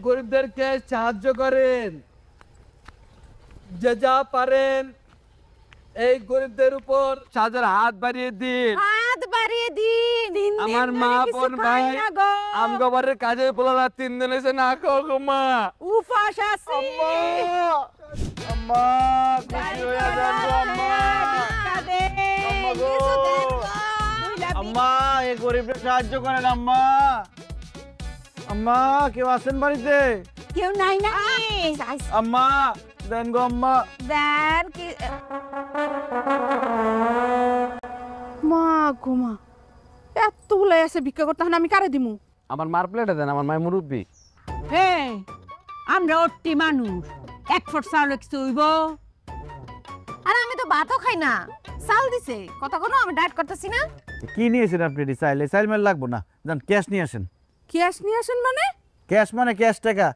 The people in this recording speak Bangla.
গরিবদেরকে সাহায্য করেন, যে যা পারেন এই গরিবদের উপর সাহায্যের হাত বাড়িয়ে দিন। হাত বাড়িয়ে দিন। আমার মা বোন ভাই আমগো বাড়ির কাজে পোলারা 3 দিন এসে না খাও গো মা। উপাস আছে। আম্মা খুশি হয়ে যান গো আম্মা। আম্মা গো, আম্মা এই গরিবদের সাহায্য করেন আম্মা। আম্মা কেউ আছেন বাড়িতে? কেউ নাই না। আম্মা দেন গো আম্মা। দেন কি মা ঘুমা এতগুলো এসে ভিক্ষা করতে হন, আমি কারে দিমু? আমার মার প্লেটে দেন, আমার মায়ের মুরব্বী। হে আমরা অট্টি মানুষ, এক ফট চাউল কিছু হইব? আর আমি তো ভাতও খাই না, চাল দিছে কথা কোনো, আমি ডায়েট করতেছি না। কি নিয়েছেন আপনি? চাইল মেল লাগবো না, যান ক্যাশ নিয়ে আসেন। ক্যাশ নিয়ে আসেন মানে? ক্যাশ মানে ক্যাশ টাকা।